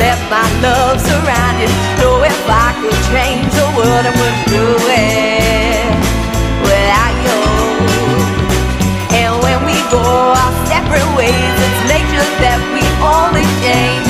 let my love surround you. Know if I could change the world, I wouldn't do it without you. And when we go our separate ways, it's nature that we only change.